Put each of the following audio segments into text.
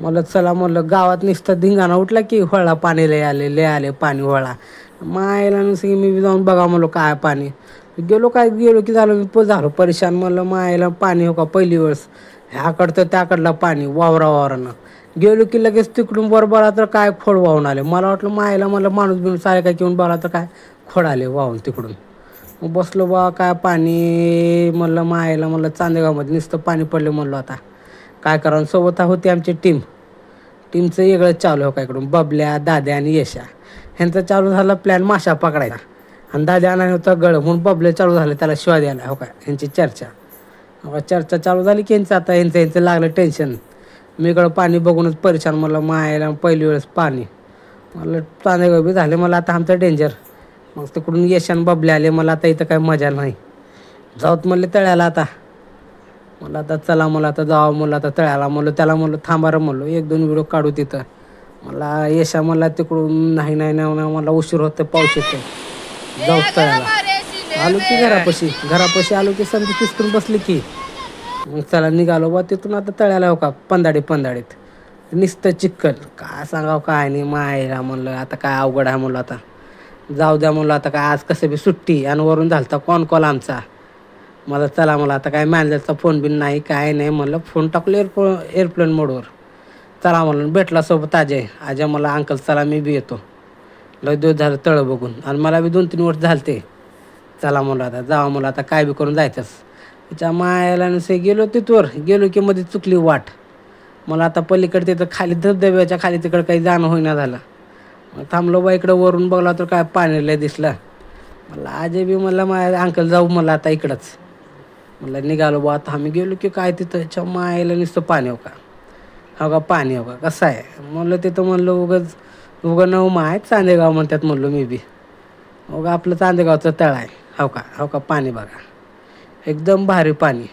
म्हणलं चला म्हणलं गावात नुसतं धिंगाणा उठला की वळला पाणी लय आले पाणी वळा मायला नसे मी जाऊन बघा म्हणलो काय पाणी गेलो की झालं मी झालो परेशान म्हणलं मायला पाणी हो का पहिली वेळेस ह्याकडं तर त्याकडला पाणी वावरानं गेलो की लगेच तिकडून बरोबर तर काय खोड वाहून आले मला वाटलं मायला मला माणूस बिणूस सारे काय घेऊन बघा तर काय खोड आले वाहून तिकडून मग बसलो बा काय पाणी म्हणलं मायला म्हणलं चांदेगावमध्ये नुसतं पाणी पडले म्हणलो आता काय करावं सोबत होती आमची टीमचं वेगळंच चालू हो का इकडून बबल्या दाद्या आणि यशा ह्यांचं चालू झालं प्लॅन माशा पकडायचा आणि दाद्या आणायला होता गळ म्हणून बबले चालू झालं त्याला शिवाय द्यायला हो का ह्यांची चर्चा चालू झाली की ह्यांचं लागलं टेन्शन मी इकडं पाणी बघूनच परेशान मला मायला पहिली वेळेस पाणी मला चांदेगाव बी झाले मला आता आमचं डेंजर मग तिकडून यशान बबले आले मला आता इथं काही मजा नाही जाऊत म्हणले तळ्याला आता मला आता चला मला आता जावं म्हणलं आता तळ्याला म्हणलं त्याला म्हणलं थांबारं म्हणलो 1-2 व्हिडिओ काढू तिथं मला यशा मला तिकडून नाही मला उशीर होतं पाऊस येतो जाऊ तळ्याला आलो की घरापाशी आलो की संधी किस्तून बसली की मग चला निघालो बा तिथून आता तळ्याला हो का पंधाडीत नुसतं चिक्कल काय सांगावं काय नाही मायला म्हणलं आता काय अवघड आहे म्हणलं आता जाऊ द्या म्हणलं आता काय आज कसं बी सुट्टी आणि वरून झालता कॉल आमचा मला चला मला आता काय मॅनेजरचा फोन बिन नाही काय नाही म्हणलं फोन टाकलो एअरप्लेन मोडवर चला म्हणलं भेटला सोबत अजय मला अंकल चला मी बी येतो लय दिवस झालं तळं बघून आणि मला बी 2-3 वर्ष झालं ते चला म्हणलं आता जावं म्हणलं आता काय बी करून जायचंच तिच्या मायाला नसे गेलो की मध्ये चुकली वाट मला आता पलीकडे तिथं खाली धबधब्याच्या खाली तिकडं काही जाणं होईना झालं मग थांबलो बा इकडं वरून बघला तर काय पाणी लय दिसलं मला अजय बी म्हणलं माझ्या अंकल जाऊ मला आता इकडंच मला निघालो बा आता आम्ही गेलो की काय तिथं मायला नुसतं पाणी हो का पाणी हो का कसं आहे म्हणलं तिथं म्हणलं उगं नऊ माय चांदेगाव म्हणतात म्हणलो मी बी आपलं चांदेगावचं तळ आहे हो का पाणी बघा एकदम भारी पाणी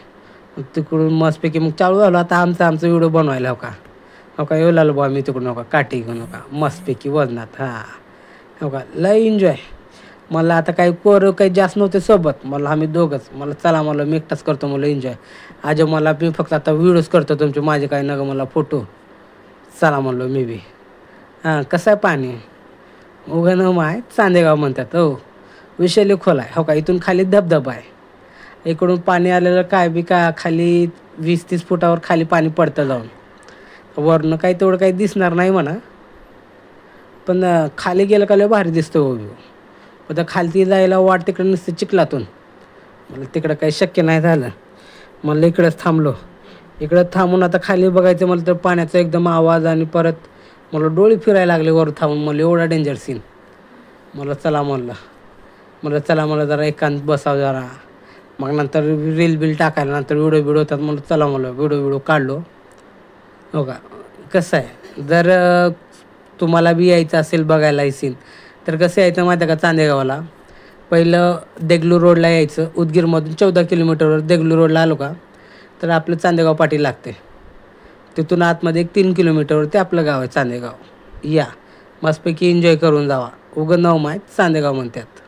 तिकडून मस्तपैकी मग चालू झालो आता आमचा व्हिडिओ बनवायला हो का येऊ लागलो बा मी तिकडून हो का काठी घेऊन हो का मस्तपैकी वजनात हो का लय एन्जॉय मला आता काही काही जास्त नव्हते सोबत मला आम्ही दोघंच मला चला मला मी एकटाच करतो मला एन्जॉय आज मला मी फक्त आता व्हिडिओज करतो तुमचे माझे काही नका मला फोटो चला म्हणलो मी बी कसं आहे पाणी उगं न माय चांदेगाव म्हणतात हो विषयले खोल आहे हो का इथून खाली धबधबा आहे इकडून पाणी आलेलं काय खाली 20-30 फुटावर खाली पाणी पडतं जाऊन वरनं काही तेवढं काही दिसणार नाही म्हणा पण खाली गेलं का लय भारी दिसतं हो आता खालती जायला वाट तिकडं नुसतं चिखलातून मला तिकडं काही शक्य नाही झालं मला इकडंच थांबलो इकडं थांबून आता खाली बघायचं मला तर पाण्याचा एकदम आवाज आणि परत मला डोळे फिरायला लागले वर थांबून मला एवढा डेंजर सीन मला चला मला जरा एकांत बसावं जरा मग नंतर रील टाकायला नंतर व्हिडिओ होतात म्हणलं चला मला व्हिडिओ काढलो हो का कसं आहे जर तुम्हाला बी यायचं असेल बघायला सीन तर कसं यायचं माहिती आहे का चांदेगावला पहिलं देगलूर रोडला यायचं उदगीरमधून 14 किलोमीटरवर देगलूर रोडला आलो का तर आपलं चांदेगाव पाटी लागते तिथून आतमध्ये 3 किलोमीटरवर ते आपलं गाव आहे चांदेगाव या मस्तपैकी एन्जॉय करून जावा उगं नऊ माहीत चांदेगाव म्हणतात